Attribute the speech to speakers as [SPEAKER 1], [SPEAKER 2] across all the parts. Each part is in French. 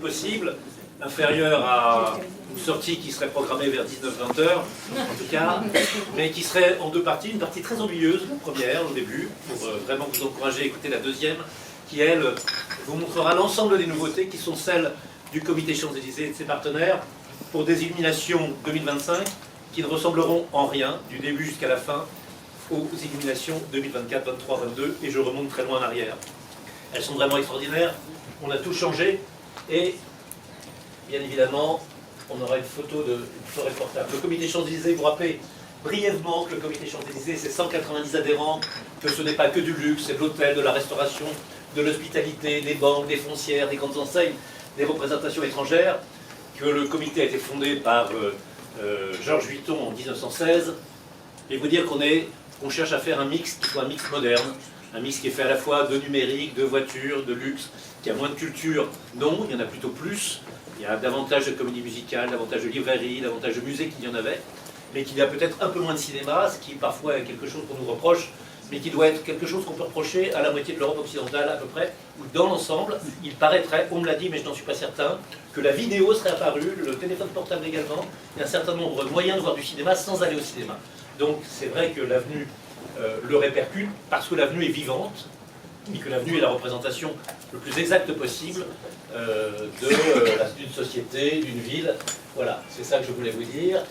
[SPEAKER 1] possible, inférieure à une sortie qui serait programmée vers 19-20 heures, en tout cas, mais qui serait en deux parties. Une partie très ennuyeuse, la première au début, pour vraiment vous encourager à écouter la deuxième, qui elle vous montrera l'ensemble des nouveautés qui sont celles du comité Champs-Élysées et de ses partenaires pour des illuminations 2025 qui ne ressembleront en rien, du début jusqu'à la fin, aux illuminations 2024, 23, 22, et je remonte très loin en arrière. Elles sont vraiment extraordinaires, on a tout changé, et bien évidemment, on aura une photo portable. Le comité Champs-Élysées, vous rappelez brièvement que le comité Champs-Élysées, c'est 190 adhérents, que ce n'est pas que du luxe, c'est de l'hôtel, de la restauration, de l'hospitalité, des banques, des foncières, des grandes enseignes, des représentations étrangères, que le comité a été fondé par Georges Vuitton en 1916, et vous dire qu'on cherche à faire un mix qui soit un mix moderne, un mix qui est fait à la fois de numérique, de voitures, de luxe, qui a moins de culture. Non, il y en a plutôt plus. Il y a davantage de comédie musicale, davantage de librairie, davantage de musées qu'il y en avait, mais qu'il y a peut-être un peu moins de cinéma, ce qui parfois est quelque chose qu'on nous reproche, mais qui doit être quelque chose qu'on peut reprocher à la moitié de l'Europe occidentale à peu près, où dans l'ensemble, il paraîtrait, on me l'a dit mais je n'en suis pas certain, que la vidéo serait apparue, le téléphone portable également, et un certain nombre de moyens de voir du cinéma sans aller au cinéma. Donc c'est vrai que l'avenue le répercute, parce que l'avenue est vivante, et que l'avenue est la représentation le plus exacte possible d'une société, d'une ville. Voilà, c'est ça que je voulais vous dire.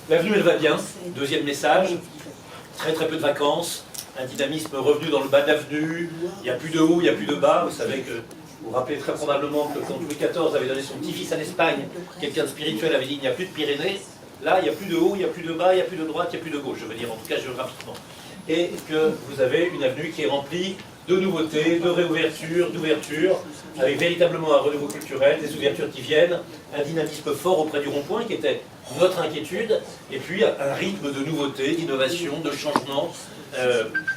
[SPEAKER 1] L'avenue, elle va bien. Deuxième message, très très peu de vacances, un dynamisme revenu dans le bas de l'avenue, il n'y a plus de haut, il n'y a plus de bas. Vous savez que, vous vous rappelez très probablement que quand Louis XIV avait donné son petit-fils en Espagne, quelqu'un de spirituel avait dit il n'y a plus de Pyrénées. Là, il n'y a plus de haut, il n'y a plus de bas, il n'y a plus de droite, il n'y a plus de gauche, je veux dire, en tout cas géographiquement. Et que vous avez une avenue qui est remplie de nouveautés, de réouvertures, d'ouvertures, avec véritablement un renouveau culturel, des ouvertures qui viennent, un dynamisme fort auprès du rond-point qui était notre inquiétude, et puis un rythme de nouveautés, d'innovation, de changement,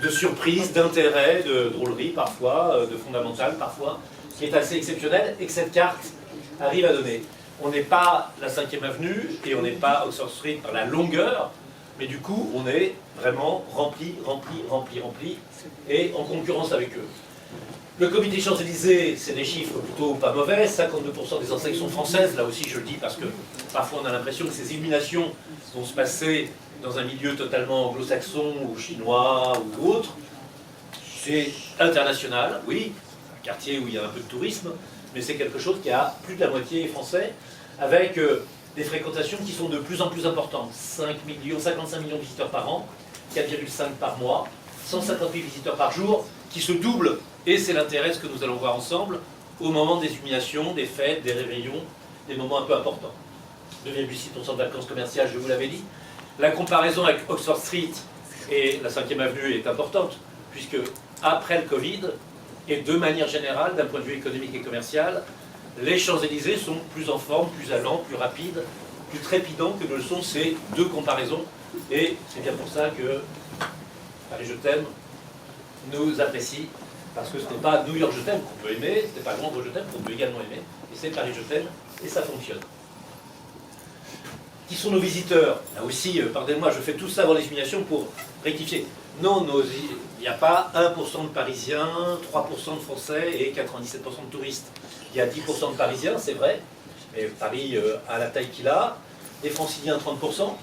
[SPEAKER 1] de surprise, d'intérêt, de drôlerie parfois, de fondamental parfois, qui est assez exceptionnel et que cette carte arrive à donner. On n'est pas la 5e avenue et on n'est pas Oxford Street par la longueur, mais du coup on est vraiment rempli, et en concurrence avec eux. Le comité Champs-Élysées, c'est des chiffres plutôt pas mauvais, 52% des enseignes sont françaises, là aussi je le dis parce que parfois on a l'impression que ces illuminations vont se passer dans un milieu totalement anglo-saxon ou chinois ou autre. C'est international, oui, un quartier où il y a un peu de tourisme, mais c'est quelque chose qui a plus de la moitié français, avec des fréquentations qui sont de plus en plus importantes. 55 millions de visiteurs par an, 4,5 par mois, 150 000 visiteurs par jour, qui se doublent, et c'est l'intérêt de ce que nous allons voir ensemble, au moment des illuminations, des fêtes, des réveillons, des moments un peu importants. 2,6% de vacances commerciales, je vous l'avais dit. La comparaison avec Oxford Street et la 5e avenue est importante, puisque après le Covid, et de manière générale, d'un point de vue économique et commercial, les Champs-Élysées sont plus en forme, plus allants, plus rapides, plus trépidants que ne le sont ces deux comparaisons. Et c'est bien pour ça que Paris Je t'aime nous apprécie, parce que ce n'est pas New York Je t'aime qu'on peut aimer, ce n'est pas Londres Je t'aime qu'on peut également aimer, et c'est Paris Je t'aime, et ça fonctionne. Qui sont nos visiteurs? Là aussi, pardonnez-moi, je fais tout ça avant l'illumination pour rectifier. Non, il n'y a pas 1% de Parisiens, 3% de Français et 97% de touristes. Il y a 10% de Parisiens, c'est vrai, mais Paris a la taille qu'il a. Des Franciliens, 30%.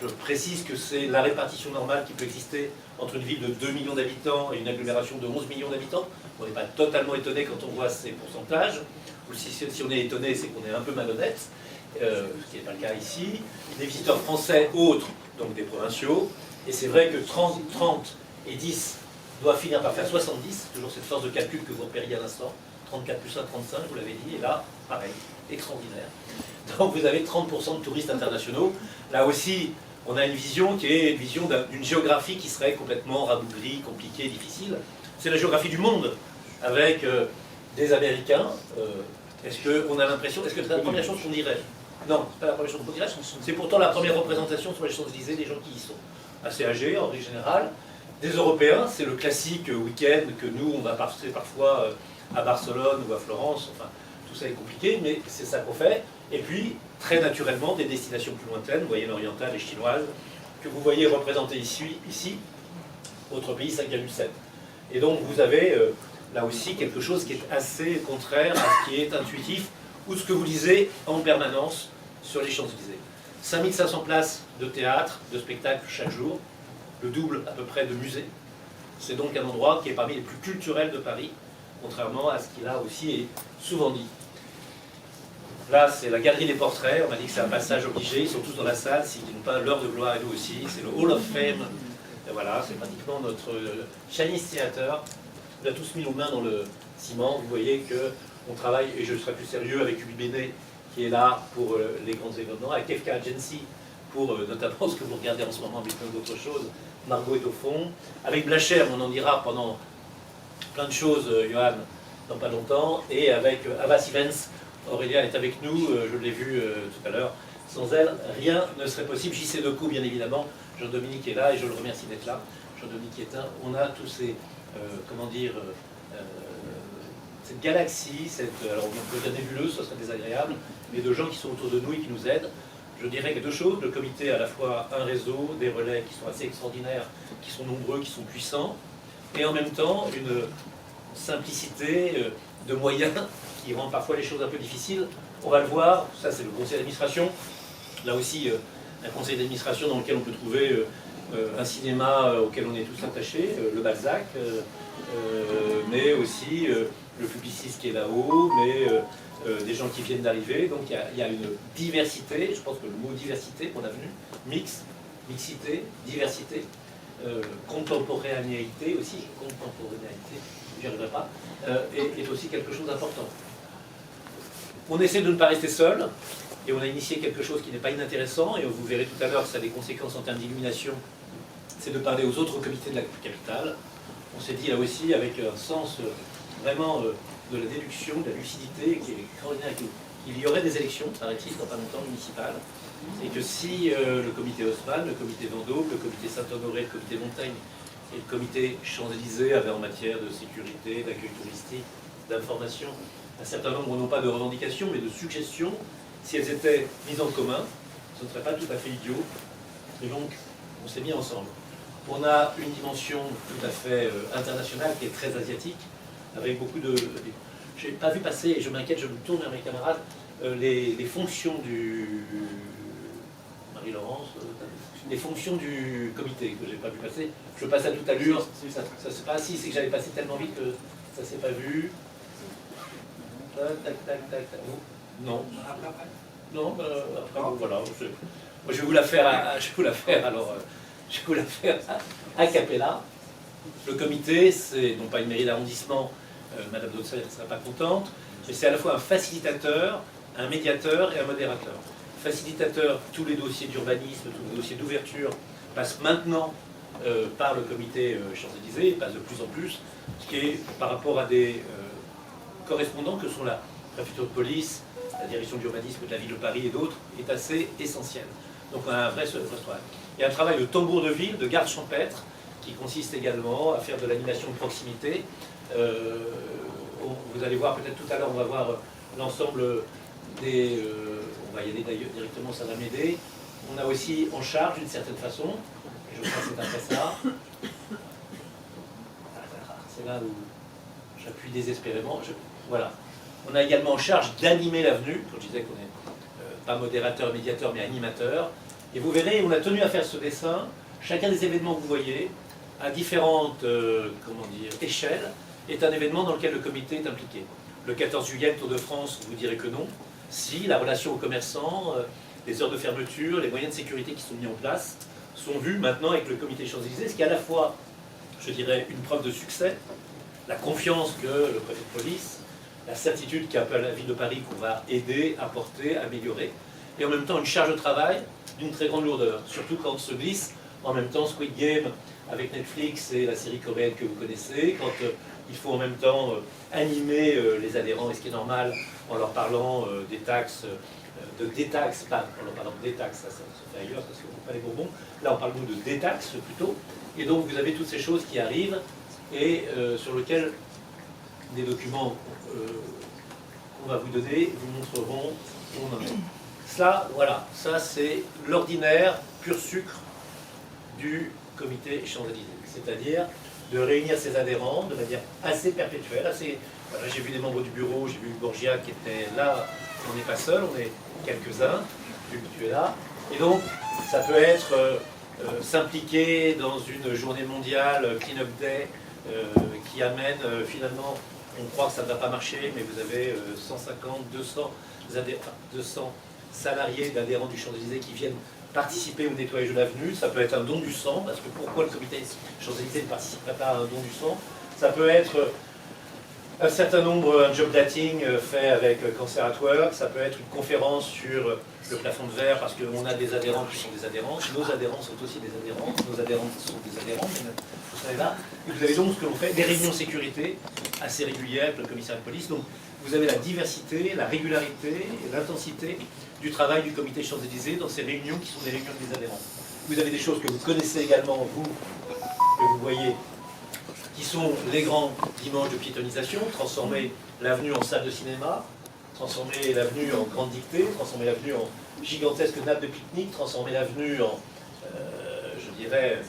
[SPEAKER 1] Je précise que c'est la répartition normale qui peut exister entre une ville de 2 millions d'habitants et une agglomération de 11 millions d'habitants. On n'est pas totalement étonné quand on voit ces pourcentages. Ou si on est étonné, c'est qu'on est un peu malhonnête, ce qui n'est pas le cas ici. Des visiteurs français autres, donc des provinciaux. Et c'est vrai que 30 et 10 doivent finir par faire 70, toujours cette force de calcul que vous repériez à l'instant. 34 plus 1, 35, vous l'avez dit, et là, pareil, extraordinaire. Donc vous avez 30% de touristes internationaux. Là aussi, on a une vision qui est une vision d'une géographie qui serait complètement rabougrie, compliquée, difficile. C'est la géographie du monde, avec des Américains. Est-ce qu'on a l'impression, est-ce que c'est la première chose qu'on dirait? Non, c'est pas la première chose qu'on dirait. C'est pourtant la première représentation sur les Champs-Élysées des gens qui y sont. Assez âgés, en règle générale. Des Européens, c'est le classique week-end que nous, on va passer parfois à Barcelone ou à Florence. Enfin, tout ça est compliqué, mais c'est ça qu'on fait. Et puis, très naturellement, des destinations plus lointaines, moyenne-orientales et chinoises, que vous voyez représentées ici, autre pays 5,7. Et donc, vous avez là aussi quelque chose qui est assez contraire à ce qui est intuitif ou ce que vous lisez en permanence sur les Champs-Élysées. 5500 places de théâtre, de spectacle chaque jour, le double à peu près de musées. C'est donc un endroit qui est parmi les plus culturels de Paris, contrairement à ce qu'il a aussi est souvent dit. Là, c'est la galerie des portraits. On m'a dit que c'est un passage obligé. Ils sont tous dans la salle. S'ils n'ont pas l'heure de gloire, et nous aussi. C'est le Hall of Fame. Et voilà, c'est pratiquement notre Chinese Theater. On a tous mis nos mains dans le ciment. Vous voyez qu'on travaille, et je serai plus sérieux, avec Ubi Bene, qui est là pour les grands événements, avec FK Agency, pour notamment ce que vous regardez en ce moment, mais plein d'autres choses. Margot est au fond. Avec Blacher, on en dira pendant plein de choses, Johan, dans pas longtemps. Et avec Ava Stevens, Aurélia est avec nous, je l'ai vu tout à l'heure. Sans elle, rien ne serait possible. JC Decaux, bien évidemment. Jean-Dominique est là et je le remercie d'être là. Jean-Dominique est un. On a tous ces, cette galaxie, alors on peut dire nébuleuse, ce serait désagréable, mais de gens qui sont autour de nous et qui nous aident. Je dirais que deux choses. Le comité a à la fois un réseau, des relais qui sont assez extraordinaires, qui sont nombreux, qui sont puissants, et en même temps une simplicité de moyens qui rend parfois les choses un peu difficiles. On va le voir, ça c'est le conseil d'administration. Là aussi, un conseil d'administration dans lequel on peut trouver un cinéma auquel on est tous attachés, le Balzac, mais aussi le publiciste qui est là-haut, mais des gens qui viennent d'arriver. Donc il y a une diversité, je pense que le mot diversité qu'on a venu, mixité, diversité, contemporanéité aussi, j'y arriverai pas, est aussi quelque chose d'important. On essaie de ne pas rester seul, et on a initié quelque chose qui n'est pas inintéressant, et vous verrez tout à l'heure que ça a des conséquences en termes d'illumination, c'est de parler aux autres comités de la capitale. On s'est dit là aussi, avec un sens vraiment de la déduction, de la lucidité, qui est extraordinaire, qu'il y aurait des élections, paraît-il, dans pas longtemps, municipales, et que si le comité Haussmann, le comité Vendôme, le comité Saint-Honoré, le comité Montaigne et le comité Champs-Élysées avaient en matière de sécurité, d'accueil touristique, d'information, un certain nombre, non pas de revendications, mais de suggestions, si elles étaient mises en commun, ce ne serait pas tout à fait idiot. Et donc, on s'est mis ensemble. On a une dimension tout à fait internationale qui est très asiatique, avec beaucoup de... Je n'ai pas vu passer, et je m'inquiète, je me tourne vers mes camarades, les fonctions du... Marie-Laurence, les fonctions du comité que je n'ai pas vu passer. Je passe à toute allure, ça c'est pas assis, c'est que j'avais passé tellement vite que ça ne s'est pas vu. Tac. Non. Non, après, bon, voilà. Moi, je vais vous la faire, a cappella. Le comité, c'est non pas une mairie d'arrondissement, Madame Dauxel ne sera pas contente, mais c'est à la fois un facilitateur, un médiateur et un modérateur. Facilitateur, tous les dossiers d'urbanisme, tous les dossiers d'ouverture passent maintenant par le comité Champs-Élysées, passent de plus en plus, ce qui est par rapport à des correspondants que sont la préfecture de police, la direction de l'urbanisme de la ville de Paris et d'autres, est assez essentiel. Donc on a un vrai travail. Il y a un travail de tambour de ville, de garde champêtre, qui consiste également à faire de l'animation de proximité. Vous allez voir peut-être tout à l'heure, on va voir l'ensemble des... on va y aller d'ailleurs directement, ça va m'aider. On a aussi en charge d'une certaine façon, et je crois que c'est après ça, c'est là où j'appuie désespérément, voilà. On a également en charge d'animer l'avenue, quand je disais qu'on n'est pas modérateur, médiateur, mais animateur. Et vous verrez, on a tenu à faire ce dessin. Chacun des événements que vous voyez, à différentes échelles, est un événement dans lequel le comité est impliqué. Le 14 juillet, Tour de France, vous direz que non. Si, la relation aux commerçants, les heures de fermeture, les moyens de sécurité qui sont mis en place, sont vus maintenant avec le comité Champs-Élysées, ce qui est à la fois, je dirais, une preuve de succès, la confiance que le préfet de police, la certitude qu'a la ville de Paris qu'on va aider, apporter, améliorer, et en même temps une charge de travail d'une très grande lourdeur, surtout quand se glisse en même temps Squid Game avec Netflix et la série coréenne que vous connaissez, quand il faut en même temps animer les adhérents, et ce qui est normal, en leur parlant des taxes, de détaxes, pas en leur parlant de détaxes, ça se fait ailleurs, parce qu'on ne fait pas les Bourbons, là on parle nous de détaxes plutôt, et donc vous avez toutes ces choses qui arrivent, et sur lesquelles des documents qu'on va vous donner vous montreront où on en est. Ça, voilà, ça c'est l'ordinaire pur sucre du comité Champs-Élysées, c'est-à-dire de réunir ses adhérents de manière assez perpétuelle, assez... Voilà, j'ai vu des membres du bureau, j'ai vu Borgia qui était là On n'est pas seul, on est quelques-uns, tu es là. Et donc, ça peut être s'impliquer dans une journée mondiale, Clean Up Day, qui amène finalement, on croit que ça ne va pas marcher, mais vous avez 150, 200 salariés d'adhérents du Champs-Élysées qui viennent participer au nettoyage de l'avenue. Ça peut être un don du sang, parce que pourquoi le comité Champs-Élysées ne participerait pas à un don du sang? Ça peut être un certain nombre, un job dating fait avec Cancer at Work. Ça peut être une conférence sur le plafond de verre, parce qu'on a des adhérents qui sont des adhérents. Nos adhérents sont aussi des adhérents. Nos adhérents sont des adhérents. Vous savez là. Et vous avez donc ce que l'on fait, des réunions sécurité assez régulières avec le commissariat de police. Donc vous avez la diversité, la régularité et l'intensité du travail du comité Champs-Élysées dans ces réunions qui sont des réunions des adhérents. Vous avez des choses que vous connaissez également, vous, que vous voyez, qui sont les grands dimanches de piétonisation, transformer l'avenue en salle de cinéma, transformer l'avenue en grande dictée, transformer l'avenue en gigantesque nappe de pique-nique, transformer l'avenue en, je dirais,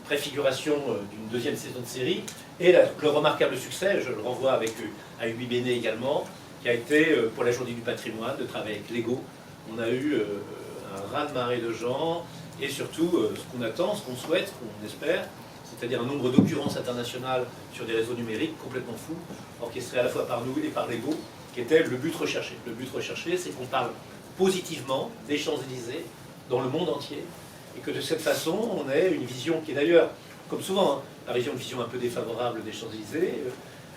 [SPEAKER 1] préfiguration d'une deuxième saison de série, et le remarquable succès, je le renvoie à Ubi Bene également, qui a été, pour la journée du patrimoine, de travailler avec Lego. On a eu un raz-de-marée de gens, et surtout, ce qu'on attend, ce qu'on souhaite, ce qu'on espère, c'est-à-dire un nombre d'occurrences internationales sur des réseaux numériques complètement fous, orchestrés à la fois par nous et par Lego, qui était le but recherché. Le but recherché, c'est qu'on parle positivement des Champs-Élysées dans le monde entier, et que de cette façon, on ait une vision qui est d'ailleurs, comme souvent, hein, une vision un peu défavorable des Champs-Élysées.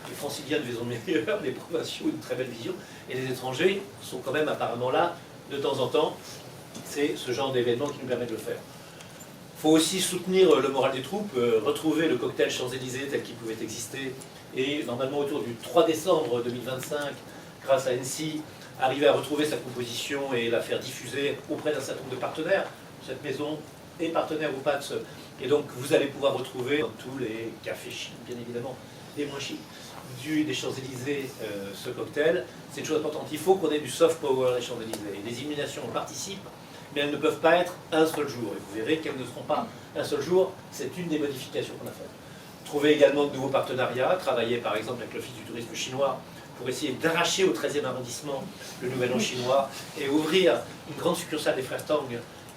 [SPEAKER 1] Les franciliens de maison meilleure, les provinciaux, une très belle vision, et les étrangers sont quand même apparemment là, de temps en temps. C'est ce genre d'événement qui nous permet de le faire. Il faut aussi soutenir le moral des troupes, retrouver le cocktail Champs-Élysées tel qu'il pouvait exister, et normalement autour du 3 décembre 2025, grâce à NC, arriver à retrouver sa composition et la faire diffuser auprès d'un certain nombre de partenaires. Cette maison est partenaire ou pas de ce... Et donc vous allez pouvoir retrouver dans tous les cafés chics, bien évidemment, les moins chics, des Champs-Élysées, ce cocktail. C'est une chose importante. Il faut qu'on ait du soft power des Champs-Élysées. Les illuminations participent, mais elles ne peuvent pas être un seul jour. Et vous verrez qu'elles ne seront pas un seul jour. C'est une des modifications qu'on a faites. Trouver également de nouveaux partenariats, travailler par exemple avec l'Office du tourisme chinois pour essayer d'arracher au 13e arrondissement le Nouvel An chinois et ouvrir une grande succursale des Frères Tang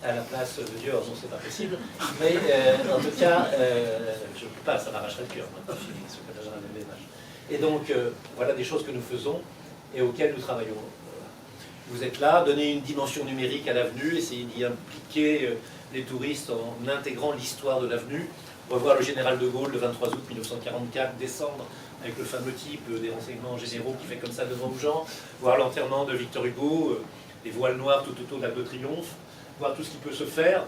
[SPEAKER 1] à la place de Dior. Non, c'est pas possible. Mais en tout cas, je ne peux pas, ça m'arracherait le cœur. Et donc, voilà des choses que nous faisons et auxquelles nous travaillons. Vous êtes là, donner une dimension numérique à l'avenue, essayer d'y impliquer les touristes en intégrant l'histoire de l'avenue. Revoir le général de Gaulle le 23 août 1944 descendre avec le fameux type des renseignements généraux qui fait comme ça devant aux gens. Voir l'enterrement de Victor Hugo, les voiles noires tout autour de l'Arc de Triomphe. Voir tout ce qui peut se faire.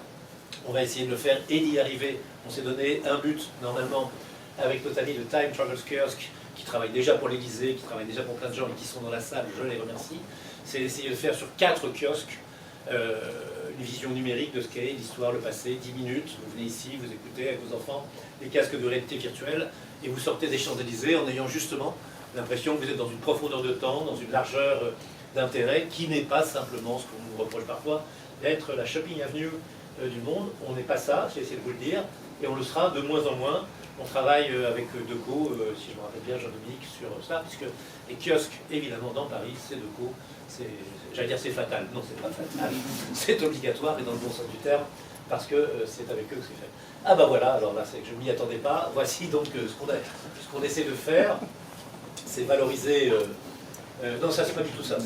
[SPEAKER 1] On va essayer de le faire et d'y arriver. On s'est donné un but, normalement, avec notre ami de Time Travelers Kiosk, qui travaille déjà pour l'Élysée, qui travaille déjà pour plein de gens et qui sont dans la salle, je les remercie. C'est d'essayer de faire sur 4 kiosques une vision numérique de ce qu'est l'histoire, le passé, 10 minutes. Vous venez ici, vous écoutez avec vos enfants les casques de réalité virtuelle et vous sortez des Champs-Élysées en ayant justement l'impression que vous êtes dans une profondeur de temps, dans une largeur d'intérêt qui n'est pas simplement ce qu'on nous reproche parfois d'être la shopping avenue du monde. On n'est pas ça, j'ai essayé de vous le dire, et on le sera de moins en moins. On travaille avec Deco, si je me rappelle bien, Jean-Dominique, sur ça, puisque les kiosques, évidemment, dans Paris, c'est Deco. J'allais dire c'est fatal. Non, c'est pas fatal. C'est obligatoire, et dans le bon sens du terme, parce que c'est avec eux que c'est fait. Ah bah voilà, alors là, c'est que je ne m'y attendais pas. Voici donc ce qu'on essaie de faire, c'est valoriser... non, ça c'est pas du tout ça.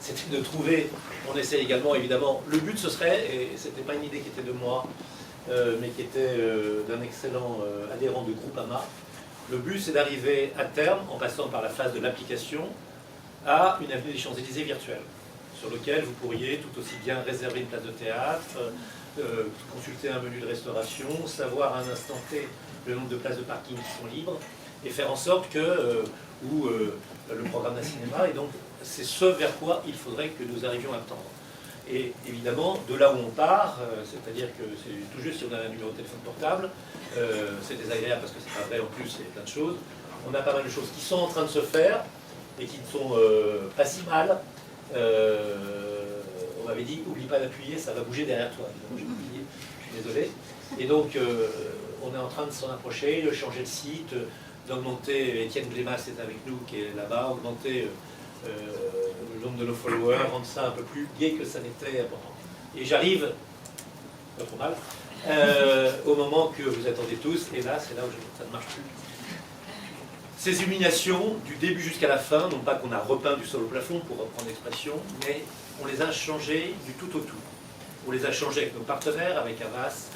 [SPEAKER 1] C'était de trouver, on essaie également, évidemment, le but ce serait, et c'était pas une idée qui était de moi, mais qui était d'un excellent adhérent de Groupama. Le but, c'est d'arriver à terme, en passant par la phase de l'application, à une avenue des Champs-Élysées virtuelle, sur lequel vous pourriez tout aussi bien réserver une place de théâtre, consulter un menu de restauration, savoir à un instant T le nombre de places de parking qui sont libres, et faire en sorte que, ou le programme d'un cinéma, et donc c'est ce vers quoi il faudrait que nous arrivions à tendre. Et évidemment, de là où on part, c'est-à-dire que c'est tout juste si on a un numéro de téléphone portable, c'est désagréable parce que c'est pas vrai en plus, c'est plein de choses. On a pas mal de choses qui sont en train de se faire et qui ne sont pas si mal. On m'avait dit, oublie pas d'appuyer, ça va bouger derrière toi. J'ai oublié, je suis désolé. Et donc, on est en train de s'en approcher, de changer de site, d'augmenter, Étienne Glémas est avec nous qui est là-bas, augmenter le nombre de nos followers, rendre ça un peu plus gai que ça n'était avant. Et j'arrive, pas trop mal, au moment que vous attendez tous, et là, c'est là où ça ne marche plus. Ces illuminations, du début jusqu'à la fin, non pas qu'on a repeint du sol au plafond, pour reprendre l'expression, mais on les a changées du tout au tout. On les a changées avec nos partenaires, avec Havas,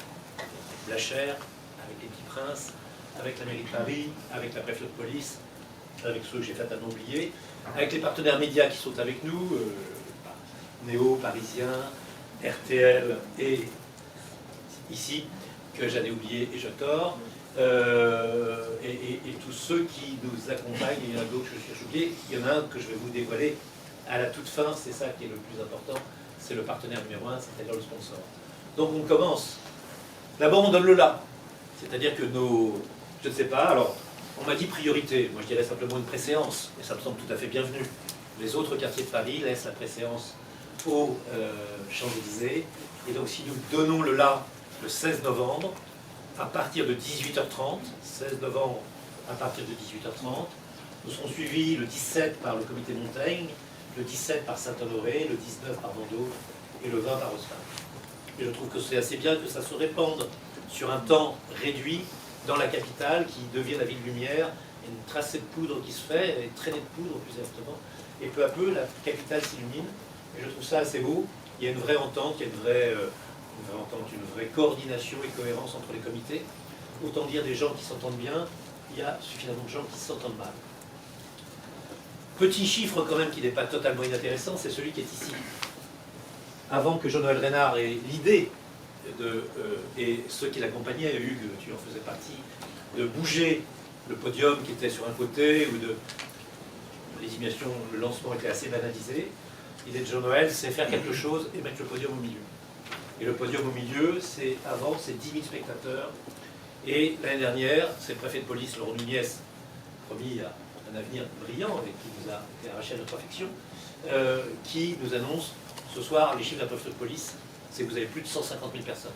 [SPEAKER 1] Blacher, avec les Petits Princes, avec la mairie de Paris, avec la préfecture de police, avec ceux que j'ai fait à oublier, avec les partenaires médias qui sont avec nous, Néo, Parisien, RTL et ici, que j'allais oublier et je tords, et tous ceux qui nous accompagnent. Il y en a d'autres que j'ai oubliés. Il y en a un que je vais vous dévoiler à la toute fin, c'est ça qui est le plus important, c'est le partenaire numéro 1, c'est-à-dire le sponsor. Donc on commence. D'abord on donne le là, c'est-à-dire que nos... Je ne sais pas, alors on m'a dit priorité, moi je dirais simplement une préséance, et ça me semble tout à fait bienvenu. Les autres quartiers de Paris laissent la préséance aux Champs-Élysées, et donc si nous donnons le là le 16 novembre, à partir de 18h30, 16 novembre à partir de 18h30, nous serons suivis le 17 par le comité Montaigne, le 17 par Saint-Honoré, le 19 par Bordeaux et le 20 par Haussmann. Et je trouve que c'est assez bien que ça se répande sur un temps réduit dans la capitale qui devient la ville lumière, et une tracée de poudre qui se fait, une traînée de poudre plus exactement, et peu à peu la capitale s'illumine, et je trouve ça assez beau. Il y a une vraie entente, il y a une vraie coordination et cohérence entre les comités. Autant dire des gens qui s'entendent bien, il y a suffisamment de gens qui s'entendent mal. Petit chiffre quand même qui n'est pas totalement inintéressant, c'est celui qui est ici. Avant que Jean-Noël Reynard ait l'idée, et ceux qui l'accompagnaient, Hugues, tu en faisais partie, de bouger le podium qui était sur un côté, ou de l'élimination, le lancement était assez banalisé, l'idée de Jean-Noël, c'est faire quelque chose et mettre le podium au milieu. Et le podium au milieu, avant, c'est 10 000 spectateurs. Et l'année dernière, c'est le préfet de police, Laurent Nunez, promis à un avenir brillant et qui nous a été arraché à notre affection, qui nous annonce ce soir les chiffres de la préfecture de police, c'est que vous avez plus de 150 000 personnes.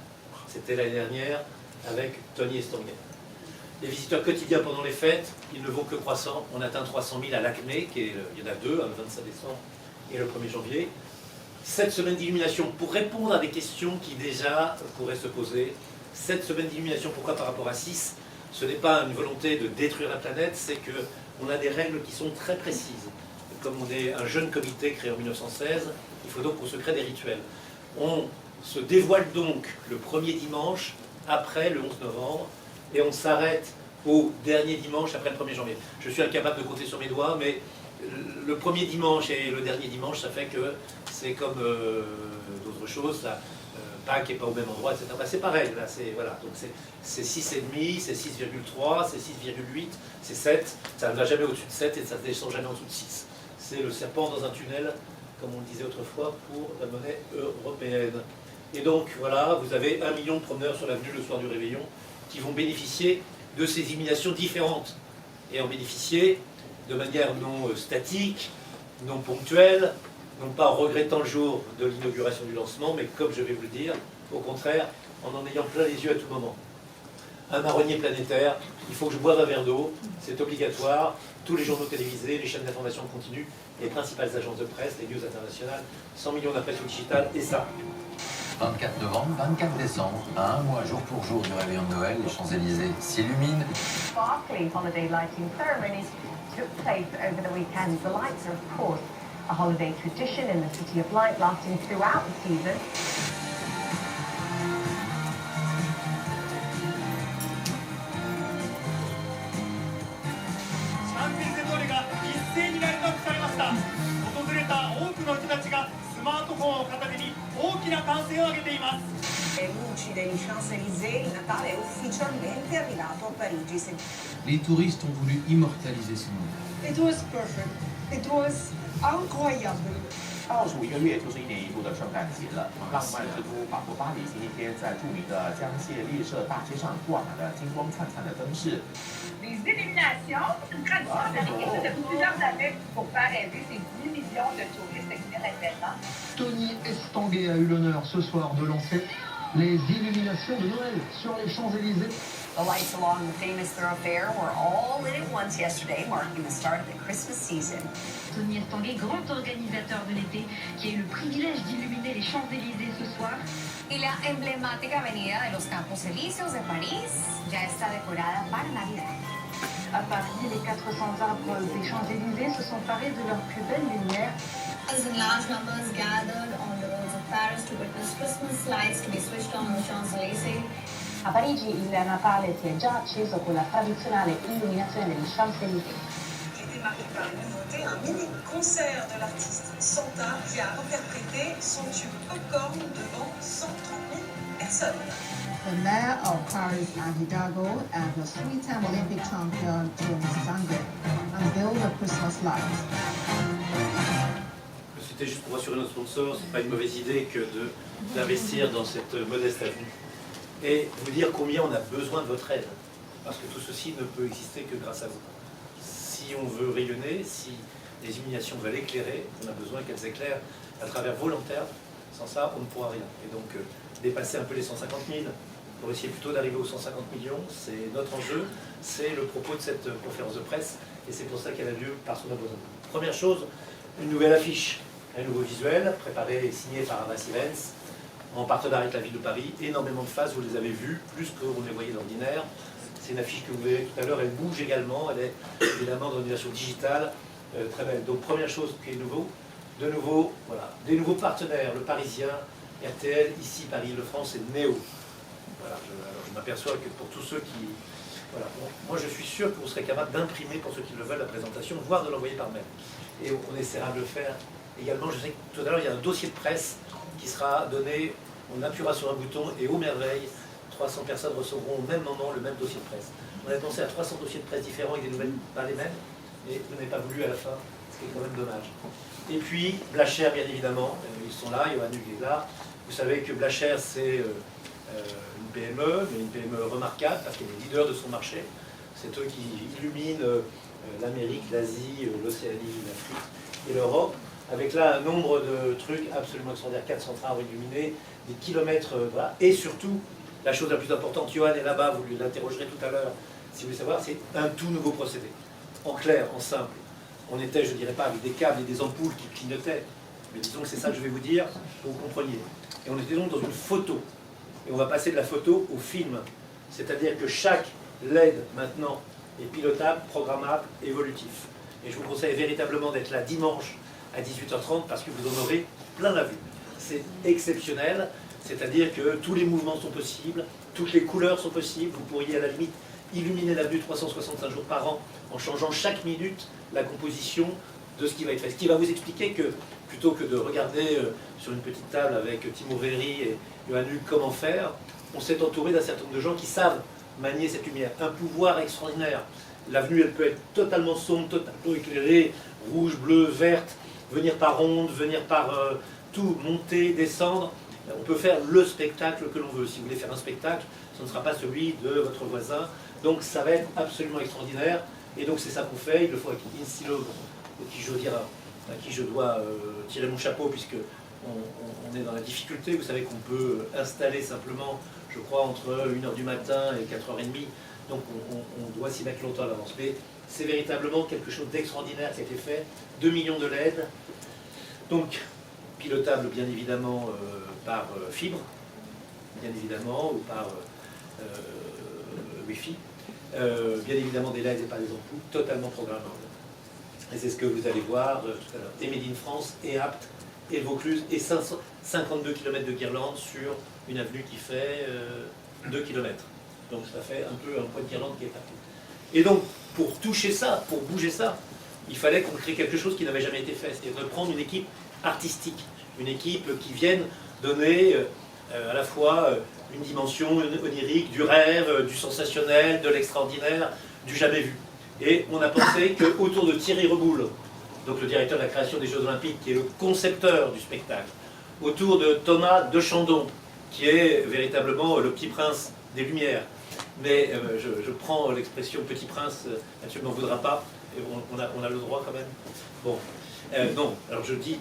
[SPEAKER 1] C'était l'année dernière avec Tony Estanguet. Les visiteurs quotidiens pendant les fêtes, ils ne vont que croissant. On atteint 300 000 à l'Acmé, il y en a deux, le 25 décembre et le 1er janvier. 7 semaines d'illumination pour répondre à des questions qui déjà pourraient se poser. 7 semaines d'illumination, pourquoi par rapport à 6? Ce n'est pas une volonté de détruire la planète, c'est qu'on a des règles qui sont très précises. Comme on est un jeune comité créé en 1916, il faut donc qu'on se crée des rituels. On se dévoile donc le premier dimanche après le 11 novembre et on s'arrête au dernier dimanche après le 1er janvier. Je suis incapable de compter sur mes doigts, mais le premier dimanche et le dernier dimanche, ça fait que c'est comme d'autres choses. Là, Pâques n'est pas au même endroit, etc. Bah, c'est pareil, là, voilà. Donc c'est 6,5, c'est 6,3, c'est 6,8, c'est 7. Ça ne va jamais au-dessus de 7 et ça ne descend jamais en dessous de 6. C'est le serpent dans un tunnel, comme on le disait autrefois, pour la monnaie européenne. Et donc, voilà, vous avez 1 million de promeneurs sur l'avenue le soir du réveillon qui vont bénéficier de ces illuminations différentes et en bénéficier de manière non statique, non ponctuelle, non pas en regrettant le jour de l'inauguration du lancement, mais comme je vais vous le dire, au contraire, en ayant plein les yeux à tout moment. Un marronnier planétaire, il faut que je boive un verre d'eau, c'est obligatoire. Tous les journaux télévisés, les chaînes d'information continues, les principales agences de presse, les news internationales, 100 millions d'impressions digitales, et ça.
[SPEAKER 2] 24 novembre, 24 décembre, à un mois jour pour jour du réveillon de Noël, les Champs-Élysées s'illuminent.
[SPEAKER 3] Sparkling holiday lighting ceremonies took place over the weekend. The lights are, of course, a holiday tradition in the City of Light lasting throughout the season.
[SPEAKER 4] Le luci degli Champs-Élysées, il Natale è ufficialmente arrivato a Parigi.
[SPEAKER 5] Les touristes ont voulu immortaliser ce moment.
[SPEAKER 4] It was perfect. It was incroyable.
[SPEAKER 6] 倒数1个月就是1年1度的圣诞节了，浪漫之都法国巴黎星期天在著名的江榭丽舍大街上挂满了金光灿灿的灯饰。
[SPEAKER 3] Les illuminations, c'est une tradition américaine depuis plusieurs années pour faire rêver ces 10 millions de touristes qui viennent l'événement.
[SPEAKER 7] Tony Estanguet a eu l'honneur ce soir de lancer les illuminations de Noël sur les Champs-Élysées.
[SPEAKER 4] The lights along the famous thoroughfare were all lit at once yesterday, marking the start of the Christmas season.
[SPEAKER 7] Tony Estanguet, grand organizateur de l'été, qui a eu le privilège d'illuminer les Champs-Élysées ce soir.
[SPEAKER 4] Y la emblemática avenida de los Campos Elíseos de París ya está decorada para Navidad.
[SPEAKER 3] À Paris, les 400 arbres des Champs-Élysées se sont parés de leurs plus belles lumières.
[SPEAKER 8] As in large numbers gathered on the roads of Paris to witness Christmas lights to be switched on the Champs-Élysées.
[SPEAKER 3] A Parigi il Natale si è già acceso con la tradizionale illuminazione degli Champs-Élysées.
[SPEAKER 4] Était marqué par une nouveauté, un mini-concert de l'artiste Santa qui a interprété son tube Popcorn devant 130 000 personnes.
[SPEAKER 9] The mayor of Paris, Anne Hidalgo, and the three-time Olympic champion Tony Estanguet unveiled the Christmas lights.
[SPEAKER 1] C'était juste pour rassurer nos sponsors, c'est pas une mauvaise idée que d'investir dans cette modeste avenue. Et vous dire combien on a besoin de votre aide. Parce que tout ceci ne peut exister que grâce à vous. Si on veut rayonner, si les illuminations veulent éclairer, on a besoin qu'elles éclairent à travers vos lanternes. Sans ça, on ne pourra rien. Et donc, dépasser un peu les 150 000, pour essayer plutôt d'arriver aux 150 millions, c'est notre enjeu, c'est le propos de cette conférence de presse, et c'est pour ça qu'elle a lieu par son abonnement. Première chose, une nouvelle affiche, un nouveau visuel, préparé et signé par Havas Events, en partenariat avec la ville de Paris. Énormément de phases, vous les avez vues, plus qu'on ne les voyait d'ordinaire. C'est une affiche que vous verrez tout à l'heure, elle bouge également, elle est évidemment dans une version digitale, très belle. Donc première chose qui est nouveau, de nouveau, voilà, des nouveaux partenaires, le Parisien, RTL, ici Paris-Île-de-France et Néo. Voilà, je m'aperçois que pour tous ceux qui... Voilà, bon, moi je suis sûr que vous serez capable d'imprimer, pour ceux qui le veulent, la présentation, voire de l'envoyer par mail. Et on essaiera de le faire également. Je sais que tout à l'heure, il y a un dossier de presse qui sera donné, on appuiera sur un bouton et aux merveilles, 300 personnes recevront au même moment le même dossier de presse. On a pensé à 300 dossiers de presse différents avec des nouvelles pas les mêmes, et vous n'avez pas voulu à la fin, ce qui est quand même dommage. Et puis, Blacher, bien évidemment, ils sont là, Johan Hugues est là. Vous savez que Blacher, c'est une PME, mais une PME remarquable, parce qu'elle est leader de son marché. C'est eux qui illuminent l'Amérique, l'Asie, l'Océanie, l'Afrique et l'Europe, avec là un nombre de trucs absolument extraordinaires, 400 arbres illuminés, des kilomètres, voilà. Et surtout, la chose la plus importante, Johan est là-bas, vous l'interrogerez tout à l'heure, si vous voulez savoir, c'est un tout nouveau procédé. En clair, en simple. On était, je ne dirais pas, avec des câbles et des ampoules qui clignotaient, mais disons que c'est ça que je vais vous dire, pour que vous compreniez. Et on était donc dans une photo. Et on va passer de la photo au film. C'est-à-dire que chaque LED, maintenant, est pilotable, programmable, évolutif. Et je vous conseille véritablement d'être là dimanche à 18h30 parce que vous en aurez plein la vue. C'est exceptionnel, c'est-à-dire que tous les mouvements sont possibles, toutes les couleurs sont possibles. Vous pourriez à la limite illuminer l'avenue 365 jours par an en changeant chaque minute la composition de ce qui va être fait. Ce qui va vous expliquer que, plutôt que de regarder sur une petite table avec Timo Véry et Johan Hugues comment faire, on s'est entouré d'un certain nombre de gens qui savent manier cette lumière. Un pouvoir extraordinaire. L'avenue, elle peut être totalement sombre, totalement éclairée, rouge, bleu, verte, venir par onde, venir par tout, monter, descendre. On peut faire le spectacle que l'on veut. Si vous voulez faire un spectacle, ce ne sera pas celui de votre voisin. Donc ça va être absolument extraordinaire. Et donc c'est ça qu'on fait. Il le faut avec Insilo, à qui je dois tirer mon chapeau, puisque on est dans la difficulté. Vous savez qu'on peut installer simplement, je crois, entre 1h du matin et 4h30. Donc on doit s'y mettre longtemps à l'avance. Mais c'est véritablement quelque chose d'extraordinaire qui a été fait. 2 millions de LED. Donc pilotable bien évidemment par fibre, bien évidemment, ou par Wi-Fi. Bien évidemment des LED et pas des ampoules, totalement programmables. Et c'est ce que vous allez voir tout à l'heure. Et Made in France, et Apt, et le Vaucluse, et 52 km de guirlande sur une avenue qui fait 2 km. Donc ça fait un peu un point de guirlande qui est tapé. Et donc, pour toucher ça, pour bouger ça, il fallait qu'on crée quelque chose qui n'avait jamais été fait. C'est-à-dire de prendre une équipe artistique, une équipe qui vienne donner à la fois une dimension onirique, du rêve, du sensationnel, de l'extraordinaire, du jamais vu. Et on a pensé qu'autour de Thierry Reboul, donc le directeur de la création des Jeux Olympiques, qui est le concepteur du spectacle, autour de Thomas de Chandon, qui est véritablement le petit prince des Lumières. Mais je prends l'expression petit prince, Mathieu ne m'en voudra pas, et on a le droit quand même. Bon. Non, alors je dis,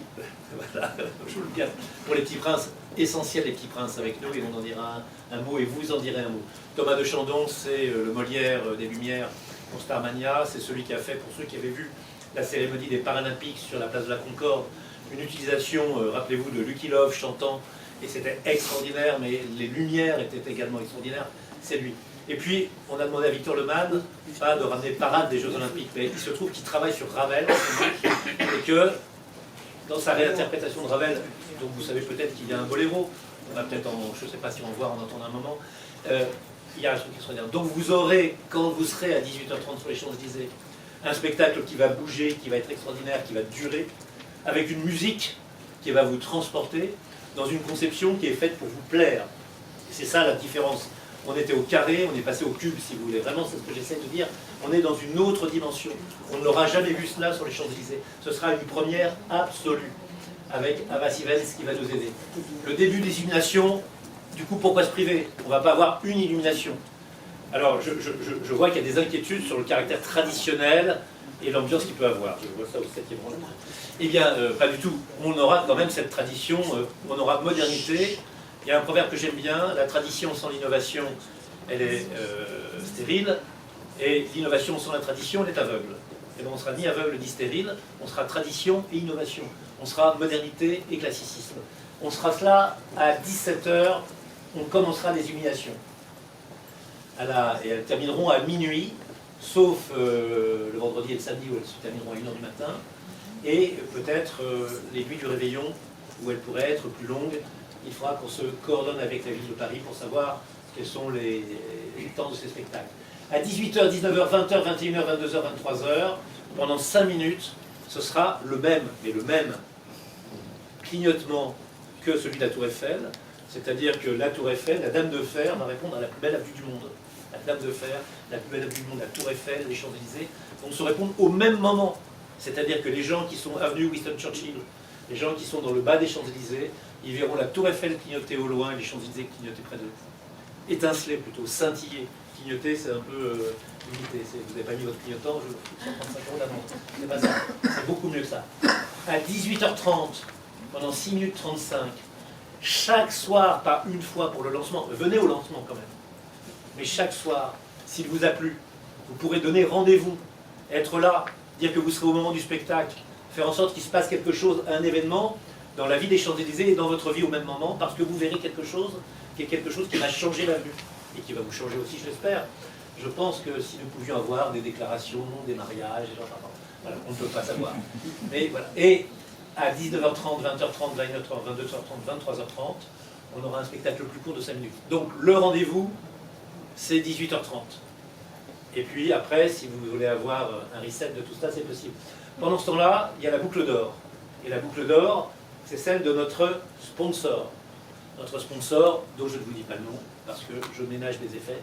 [SPEAKER 1] voilà, je vous le dis, pour les petits princes, essentiel les petits princes avec nous, et on en dira un mot, et vous en direz un mot. Thomas de Chandon, c'est le Molière des Lumières pour Starmania, c'est celui qui a fait, pour ceux qui avaient vu la cérémonie des Paralympiques sur la place de la Concorde, une utilisation, rappelez-vous, de Lucky Love chantant, et c'était extraordinaire, mais les lumières étaient également extraordinaires, c'est lui. Et puis, on a demandé à Victor Lemann, pas de ramener Parade des Jeux Olympiques, mais il se trouve qu'il travaille sur Ravel, et que, dans sa réinterprétation de Ravel, donc vous savez peut-être qu'il y a un boléro, on va peut-être, je ne sais pas si on va voir, en entendre un moment, il y a un truc extraordinaire. Donc vous aurez, quand vous serez à 18h30 sur les Champs-Élysées, un spectacle qui va bouger, qui va être extraordinaire, qui va durer, avec une musique qui va vous transporter dans une conception qui est faite pour vous plaire. C'est ça la différence. On était au carré, on est passé au cube, si vous voulez. Vraiment, c'est ce que j'essaie de dire. On est dans une autre dimension. On n'aura jamais vu cela sur les Champs-Élysées. Ce sera une première absolue, avec Ava Sivens qui va nous aider. Le début des illuminations, du coup, pourquoi se priver? On ne va pas avoir une illumination. Alors, je vois qu'il y a des inquiétudes sur le caractère traditionnel et l'ambiance qu'il peut avoir. Je vois ça au 7e rang. Eh bien, pas du tout. On aura quand même cette tradition, on aura modernité. Il y a un proverbe que j'aime bien, la tradition sans l'innovation, elle est stérile, et l'innovation sans la tradition, elle est aveugle. Et donc on ne sera ni aveugle ni stérile, on sera tradition et innovation. On sera modernité et classicisme. On sera cela à 17h, on commencera les illuminations. Et elles termineront à minuit, sauf le vendredi et le samedi où elles se termineront à 1h du matin, et peut-être les nuits du réveillon où elles pourraient être plus longues. Il faudra qu'on se coordonne avec la ville de Paris pour savoir quels sont les temps de ces spectacles. À 18h, 19h, 20h, 21h, 22h, 23h, pendant 5 minutes, ce sera le même, mais le même clignotement que celui de la Tour Eiffel, c'est-à-dire que la Tour Eiffel, la Dame de Fer, va répondre à la plus belle avenue du monde. La Dame de Fer, la plus belle avenue du monde, la Tour Eiffel, les Champs-Élysées, vont se répondre au même moment. C'est-à-dire que les gens qui sont avenue Winston Churchill, les gens qui sont dans le bas des Champs-Élysées, ils verront la Tour Eiffel clignoter au loin et les Champs-Élysées clignoter près d'eux. Étinceler plutôt, scintiller. Clignoter, c'est un peu limité. Vous n'avez pas mis votre clignotant, je vous 135 € d'amende. C'est pas ça. C'est beaucoup mieux que ça. À 18h30, pendant 6 minutes 35, chaque soir, pas une fois pour le lancement, venez au lancement quand même, mais chaque soir, s'il vous a plu, vous pourrez donner rendez-vous, être là, dire que vous serez au moment du spectacle, faire en sorte qu'il se passe quelque chose, un événement, dans la vie des Champs-Élysées et dans votre vie au même moment, parce que vous verrez quelque chose qui va changer l'avenue, et qui va vous changer aussi, je l'espère. Je pense que si nous pouvions avoir des déclarations, des mariages, voilà, on ne peut pas savoir. Mais voilà. Et à 19h30, 20h30, 21h30, 22h30, 23h30, on aura un spectacle plus court de 5 minutes. Donc le rendez-vous, c'est 18h30. Et puis après, si vous voulez avoir un reset de tout ça, c'est possible. Pendant ce temps-là, il y a la boucle d'or. Et la boucle d'or, c'est celle de notre sponsor. Notre sponsor, dont je ne vous dis pas le nom, parce que je ménage les effets.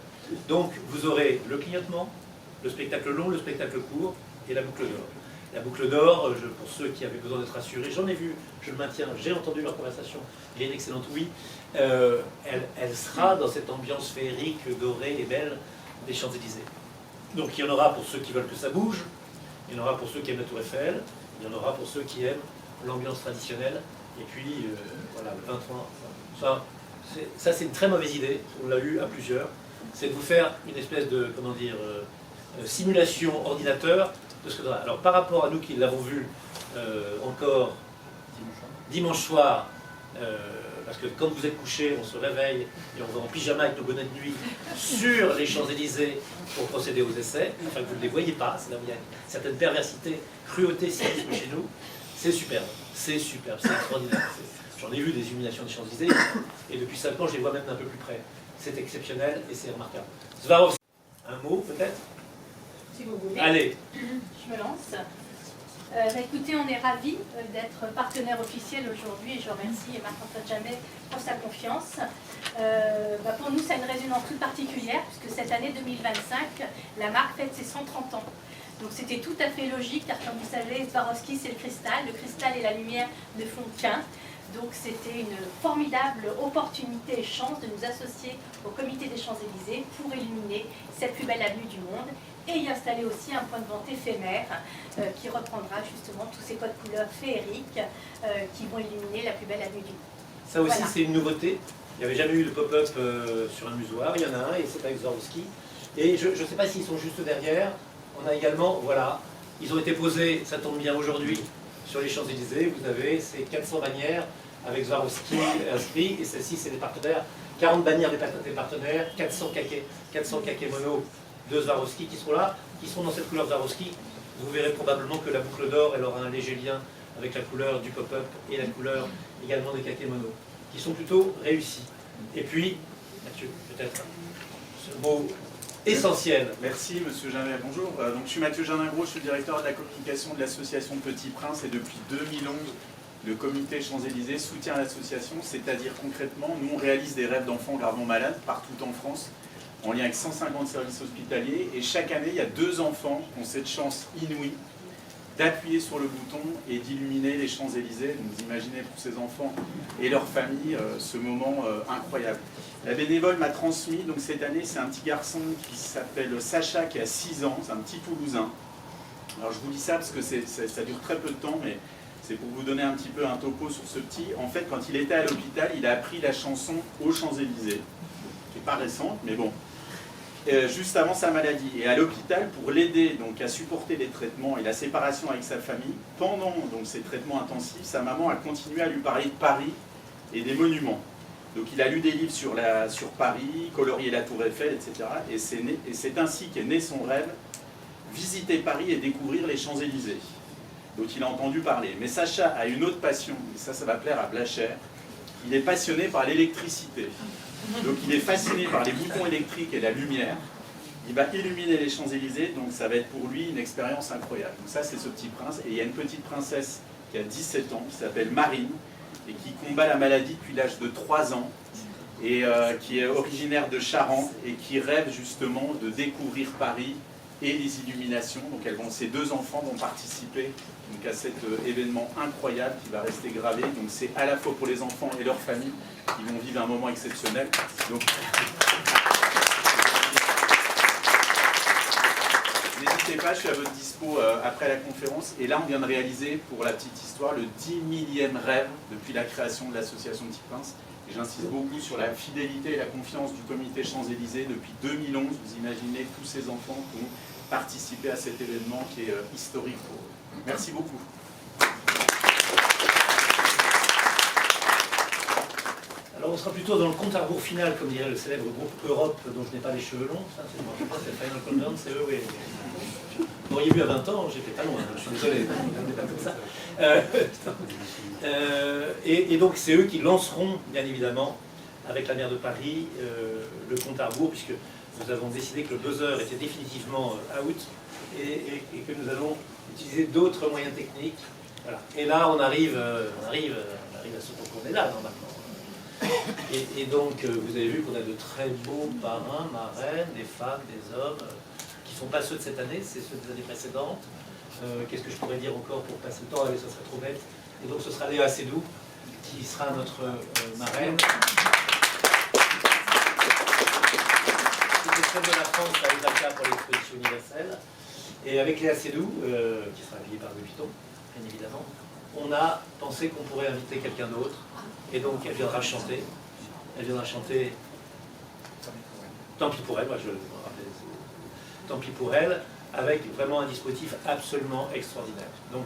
[SPEAKER 1] Donc, vous aurez le clignotement, le spectacle long, le spectacle court, et la boucle d'or. La boucle d'or, pour ceux qui avaient besoin d'être rassurés, j'en ai vu, je le maintiens, j'ai entendu leur conversation, il y a une excellente oui, elle sera dans cette ambiance féerique, dorée et belle des Champs-Élysées. Donc, il y en aura pour ceux qui veulent que ça bouge, il y en aura pour ceux qui aiment la Tour Eiffel, il y en aura pour ceux qui aiment l'ambiance traditionnelle, et puis, voilà, le 23... Ça, c'est une très mauvaise idée, on l'a eu à plusieurs, c'est de vous faire une espèce de, comment dire, simulation ordinateur de ce que ça va. Alors par rapport à nous qui l'avons vu encore dimanche soir, parce que quand vous êtes couché, on se réveille et on va en pyjama avec nos bonnets de nuit sur les Champs-Élysées pour procéder aux essais, enfin que vous ne les voyez pas, c'est là où il y a une certaine perversité, cruauté, cynisme chez nous, c'est superbe, c'est extraordinaire. J'en ai vu des illuminations des Champs-Élysées, et depuis 5 ans, je les vois même d'un peu plus près. C'est exceptionnel et c'est remarquable. Swarovski, un mot peut-être?
[SPEAKER 10] Si vous voulez.
[SPEAKER 1] Allez.
[SPEAKER 10] Je me lance. Écoutez, on est ravis d'être partenaire officiel aujourd'hui, et je remercie Marc-Antoine Jamet pour sa confiance. Pour nous, ça a une résonance toute particulière, puisque cette année 2025, la marque fête ses 130 ans. Donc c'était tout à fait logique, car comme vous savez, Swarovski, c'est le cristal et la lumière ne font qu'un. Donc c'était une formidable opportunité et chance de nous associer au comité des Champs-Élysées pour illuminer cette plus belle avenue du monde et y installer aussi un point de vente éphémère qui reprendra justement tous ces codes couleurs féeriques qui vont illuminer la plus belle avenue du monde.
[SPEAKER 1] Ça aussi,
[SPEAKER 10] Voilà.
[SPEAKER 1] c'est une nouveauté. Il n'y avait jamais eu de pop-up sur un musoir. Il y en a un et c'est avec Swarovski. Et je ne sais pas s'ils sont juste derrière. On a également, voilà, ils ont été posés, ça tombe bien aujourd'hui, sur les Champs-Élysées. Vous avez ces 400 bannières avec Swarovski inscrit. Et celle-ci, c'est des partenaires. 40 bannières des partenaires, 400 kakémonos de Swarovski qui seront là, qui sont dans cette couleur Swarovski. Vous verrez probablement que la boucle d'or, elle aura un léger lien avec la couleur du pop-up et la couleur également des kakémonos, qui sont plutôt réussis. Et puis, Mathieu, peut-être ce mot essentiel.
[SPEAKER 11] Merci Monsieur Jamet, bonjour. Donc, je suis Mathieu Gendingros, je suis le directeur de la communication de l'association Petit Prince et depuis 2011, le comité Champs-Élysées soutient l'association, c'est-à-dire concrètement, nous on réalise des rêves d'enfants gravement malades partout en France, en lien avec 150 services hospitaliers et chaque année il y a 2 enfants qui ont cette chance inouïe d'appuyer sur le bouton et d'illuminer les Champs-Élysées. Vous imaginez pour ces enfants et leurs familles ce moment incroyable. La bénévole m'a transmis, donc cette année c'est un petit garçon qui s'appelle Sacha qui a 6 ans, c'est un petit Toulousain. Alors je vous dis ça parce que ça dure très peu de temps, mais c'est pour vous donner un petit peu un topo sur ce petit. En fait, quand il était à l'hôpital, il a appris la chanson aux Champs-Élysées, qui n'est pas récente, mais bon, juste avant sa maladie. Et à l'hôpital, pour l'aider donc à supporter les traitements et la séparation avec sa famille, pendant donc ces traitements intensifs, sa maman a continué à lui parler de Paris et des monuments. Donc il a lu des livres sur Paris, colorier la Tour Eiffel, etc. Et c'est ainsi qu'est né son rêve, visiter Paris et découvrir les Champs-Élysées. Donc il a entendu parler. Mais Sacha a une autre passion, et ça va plaire à Blacher. Il est passionné par l'électricité. Donc il est fasciné par les boutons électriques et la lumière. Il va illuminer les Champs-Élysées, donc ça va être pour lui une expérience incroyable. Donc ça c'est ce petit prince. Et il y a une petite princesse qui a 17 ans, qui s'appelle Marine, et qui combat la maladie depuis l'âge de 3 ans, et qui est originaire de Charente, et qui rêve justement de découvrir Paris et les illuminations. Donc ces 2 enfants vont participer donc, à cet événement incroyable qui va rester gravé. Donc c'est à la fois pour les enfants et leurs familles qui vont vivre un moment exceptionnel. Donc n'hésitez pas, je suis à votre dispo après la conférence. Et là on vient de réaliser, pour la petite histoire, le 10 millième rêve depuis la création de l'association Petit Prince. Et j'insiste beaucoup sur la fidélité et la confiance du comité Champs-Élysées depuis 2011. Vous imaginez tous ces enfants qui ont participé à cet événement qui est historique pour eux. Merci beaucoup.
[SPEAKER 1] Alors on sera plutôt dans le compte à rebours final, comme dirait le célèbre groupe Europe, dont je n'ai pas les cheveux longs. Ça, c'est Final Countdown, c'est eux, oui. Vous m'auriez vu à 20 ans, j'étais pas loin, je suis désolé, on n'est pas comme ça. Et donc c'est eux qui lanceront, bien évidemment, avec la maire de Paris, le compte à rebours, puisque nous avons décidé que le buzzer était définitivement out, et que nous allons utiliser d'autres moyens techniques. Voilà. Et là, on arrive à ce qu'on est là, maintenant. Et donc, vous avez vu qu'on a de très beaux parrains, marraines, des femmes, des hommes, qui ne sont pas ceux de cette année, c'est ceux des années précédentes. Qu'est-ce que je pourrais dire encore pour passer le temps? Allez, ça serait trop bête. Et donc, ce sera Léa Seydoux, qui sera notre marraine. C'était celle de la France à Osaka pour l'exposition universelle. Et avec Léa Seydoux, qui sera habillée par le Vuitton, bien évidemment, on a pensé qu'on pourrait inviter quelqu'un d'autre. Et donc, elle viendra chanter. Elle viendra chanter Tant pis pour elle, moi je me rappelle. Tant pis pour elle, avec vraiment un dispositif absolument extraordinaire. Donc,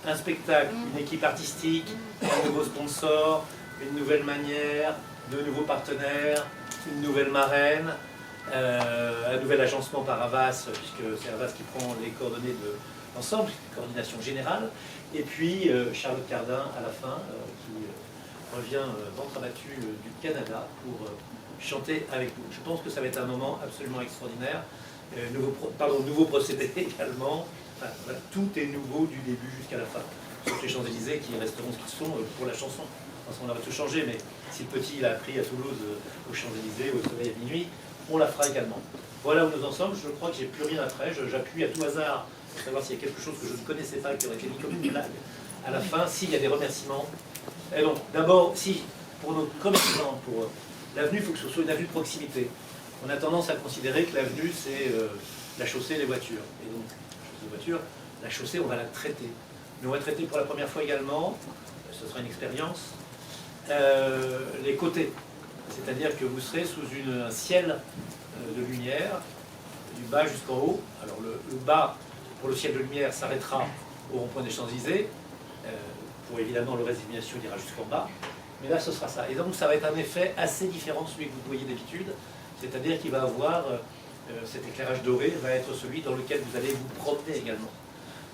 [SPEAKER 1] un spectacle, une équipe artistique, un nouveau sponsor, une nouvelle manière, de nouveaux partenaires, une nouvelle marraine, un nouvel agencement par Havas, puisque c'est Havas qui prend les coordonnées de l'ensemble, coordination générale, et puis Charlotte Cardin à la fin, qui revient ventre abattu du Canada pour chanter avec nous. Je pense que ça va être un moment absolument extraordinaire. Nouveau procédé également. Enfin, voilà, tout est nouveau du début jusqu'à la fin. Sauf les Champs-Élysées qui resteront ce qu'ils sont pour la chanson. Parce qu'on va tout changer, mais si le petit l'a appris à Toulouse, aux Champs-Élysées, au soleil à minuit, on la fera également. Voilà où nous en sommes. Je crois que j'ai plus rien après. J'appuie à tout hasard pour savoir s'il y a quelque chose que je ne connaissais pas, qui aurait été mis comme une blague. À la fin, s'il y a des remerciements. Et donc, d'abord, si, pour nos commerçants, pour l'avenue, il faut que ce soit une avenue de proximité. On a tendance à considérer que l'avenue, c'est la chaussée et les voitures. Et donc, les voitures, la chaussée, on va la traiter. Mais on va traiter pour la première fois également, ce sera une expérience, les côtés. C'est-à-dire que vous serez sous un ciel de lumière, du bas jusqu'en haut. Alors le bas, pour le ciel de lumière, s'arrêtera au rond-point des Champs-Élysées. Pour évidemment le reste des illuminations, il ira jusqu'en bas. Mais là, ce sera ça. Et donc, ça va être un effet assez différent de celui que vous voyez d'habitude. C'est-à-dire qu'il va avoir, cet éclairage doré va être celui dans lequel vous allez vous promener également.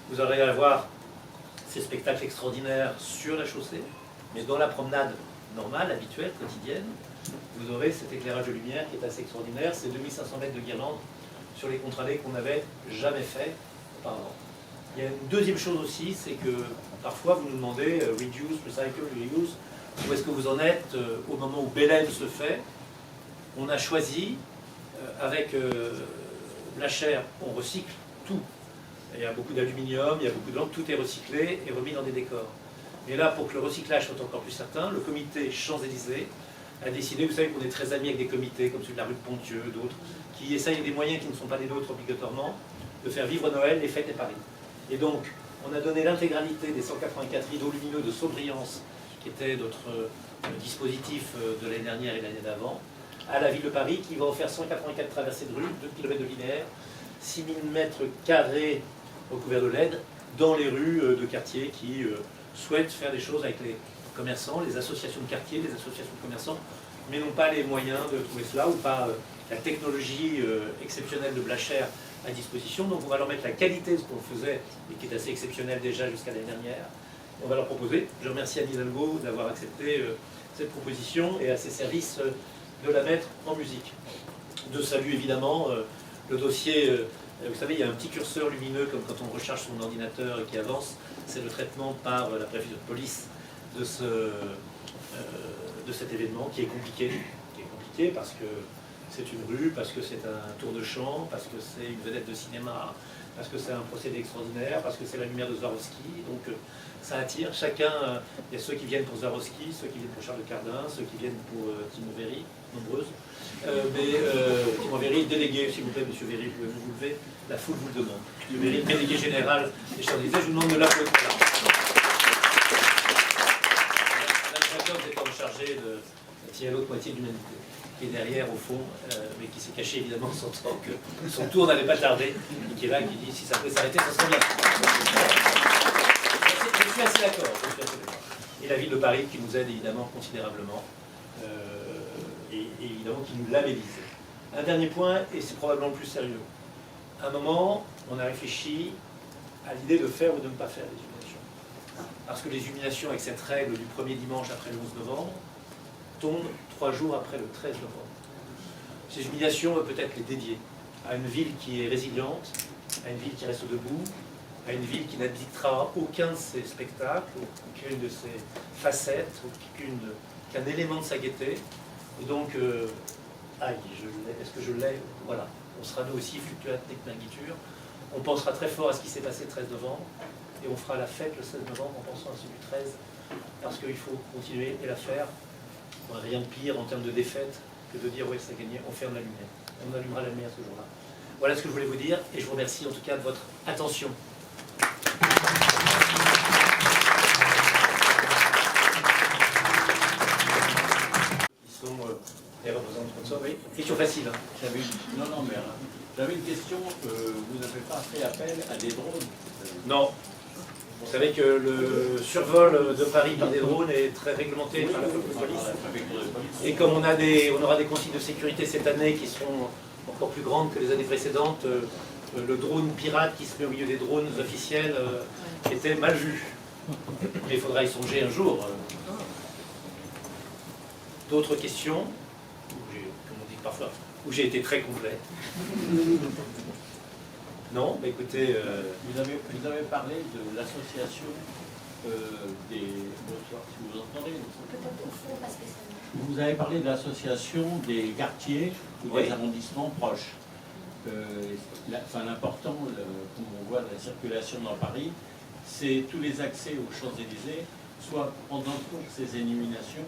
[SPEAKER 1] Vous allez avoir ces spectacles extraordinaires sur la chaussée, mais dans la promenade normale, habituelle, quotidienne, vous aurez cet éclairage de lumière qui est assez extraordinaire. C'est 2500 mètres de guirlande sur les contre-allées qu'on n'avait jamais fait auparavant. Il y a une deuxième chose aussi, c'est que parfois vous nous demandez reduce, recycle, reuse, où est-ce que vous en êtes au moment où Bélène se fait. On a choisi, avec la chair, on recycle tout. Il y a beaucoup d'aluminium, il y a beaucoup de lampes, tout est recyclé et remis dans des décors. Mais là, pour que le recyclage soit encore plus certain, le comité Champs-Élysées a décidé, vous savez qu'on est très amis avec des comités comme celui de la rue de Pontieux, d'autres, qui essayent des moyens qui ne sont pas les nôtres obligatoirement, de faire vivre Noël, les fêtes et Paris. Et donc, on a donné l'intégralité des 184 rideaux lumineux de Sobriance, qui était notre dispositif de l'année dernière et l'année d'avant, à la ville de Paris, qui va offrir 184 traversées de rue, 2 km de linéaire, 6000 mètres carrés recouverts de LED, dans les rues de quartier qui souhaitent faire des choses avec les commerçants, les associations de quartier, les associations de commerçants, mais n'ont pas les moyens de trouver cela, ou pas la technologie exceptionnelle de Blacher à disposition. Donc on va leur mettre la qualité de ce qu'on faisait, et qui est assez exceptionnel déjà jusqu'à l'année dernière. On va leur proposer. Je remercie Anne Hidalgo d'avoir accepté cette proposition et à ses services de la mettre en musique. De saluer évidemment le dossier. Vous savez, il y a un petit curseur lumineux comme quand on recharge son ordinateur et qui avance. C'est le traitement par la préfecture de police de cet événement qui est compliqué parce que c'est une rue, parce que c'est un tour de chant, parce que c'est une vedette de cinéma, parce que c'est un procédé extraordinaire, parce que c'est la lumière de Swarovski. Donc ça attire chacun. Il y a ceux qui viennent pour Swarovski, ceux qui viennent pour Charles de Cardin, ceux qui viennent pour Timo Véry, nombreuses. Timo Véry, délégué, s'il vous plaît, monsieur Véry, pouvez-vous vous lever? La foule vous le demande. Timo Véry, délégué général des Champs-Élysées, je vous demande de l'applaudir. Jacob est en chargé de tirer l'autre moitié de l'humanité, qui est derrière au fond, mais qui s'est caché évidemment en sentant que son tour n'allait pas tarder, et qui est là, qui dit si ça pouvait s'arrêter, ça serait bien. Je suis assez d'accord. Et la ville de Paris qui nous aide évidemment considérablement, et évidemment qui nous labellise. Un dernier point, et c'est probablement le plus sérieux. À un moment, on a réfléchi à l'idée de faire ou de ne pas faire les illuminations. Parce que les illuminations, avec cette règle du premier dimanche après le 11 novembre, tombent 3 jours après le 13 novembre. Ces illuminations, on peut peut-être les dédier à une ville qui est résiliente, à une ville qui reste debout, à une ville qui n'abdiquera aucun de ses spectacles, aucune de ses facettes, aucun élément de sa gaieté. Et donc, est-ce que je l'ai? Voilà. On sera nous aussi fluctuating magnitude. On pensera très fort à ce qui s'est passé le 13 novembre, et on fera la fête le 16 novembre en pensant à celui du 13, parce qu'il faut continuer et la faire. On n'a rien de pire en termes de défaite que de dire oui, c'est gagné, on ferme la lumière. On allumera la lumière ce jour-là. Voilà ce que je voulais vous dire, et je vous remercie en tout cas de votre attention. Ils sont les représentants de sponsors, oui. Question facile. Hein.
[SPEAKER 12] J'avais une question. Vous n'avez pas fait appel à des drones?
[SPEAKER 1] Non. Vous savez que le survol de Paris par des drones est très réglementé par la préfecture de police. Et comme on aura des consignes de sécurité cette année qui seront encore plus grandes que les années précédentes, le drone pirate qui se met au milieu des drones officiels était mal vu. Mais il faudra y songer un jour. D'autres questions? Comme on dit parfois, où j'ai été très complet. Non, mais écoutez...
[SPEAKER 12] Vous avez parlé de l'association des... Bonsoir, si vous entendez. Vous avez parlé de l'association des quartiers ou des arrondissements proches. L'important, comme on voit la circulation dans Paris, c'est tous les accès aux Champs-Élysées, soit pendant toutes ces illuminations,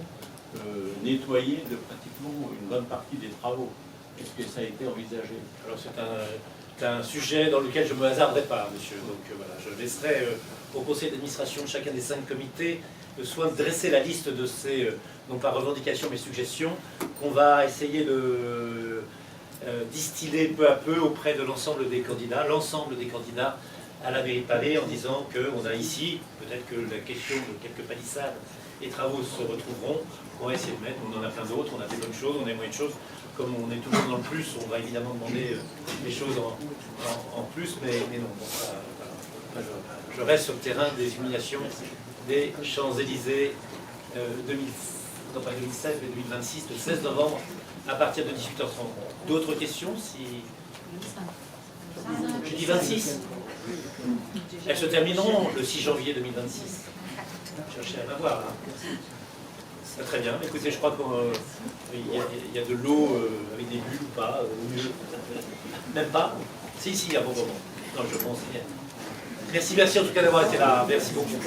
[SPEAKER 12] nettoyer de pratiquement une bonne partie des travaux. Est-ce que ça a été envisagé?
[SPEAKER 1] Alors c'est c'est un sujet dans lequel je ne me hasarderai pas, monsieur. Donc voilà, je laisserai au conseil d'administration de chacun des 5 comités le soin de dresser la liste de ces, non pas revendications, mais suggestions, qu'on va essayer de distiller peu à peu auprès de l'ensemble des candidats à la mairie de Paris, en disant qu'on a ici, peut-être que la question de quelques palissades et travaux se retrouveront, on va essayer de mettre, on en a plein d'autres, on a des bonnes choses, on a moins de choses, comme on est toujours dans le plus, on va évidemment demander des choses en plus, mais non, bon, voilà. Je reste sur le terrain des humiliations des Champs-Élysées non pas 2016, mais 2026, le 16 novembre, à partir de 18h30. D'autres questions si... Je dis 26. Elles se termineront le 6 janvier 2026. Cherchez à m'avoir là. C'est très bien. Écoutez, je crois qu'il y a de l'eau avec des bulles ou pas, ou mieux. Même pas. Si, il y a bon moment. Non, je pense qu'il y a. Merci en tout cas d'avoir été là. Merci beaucoup.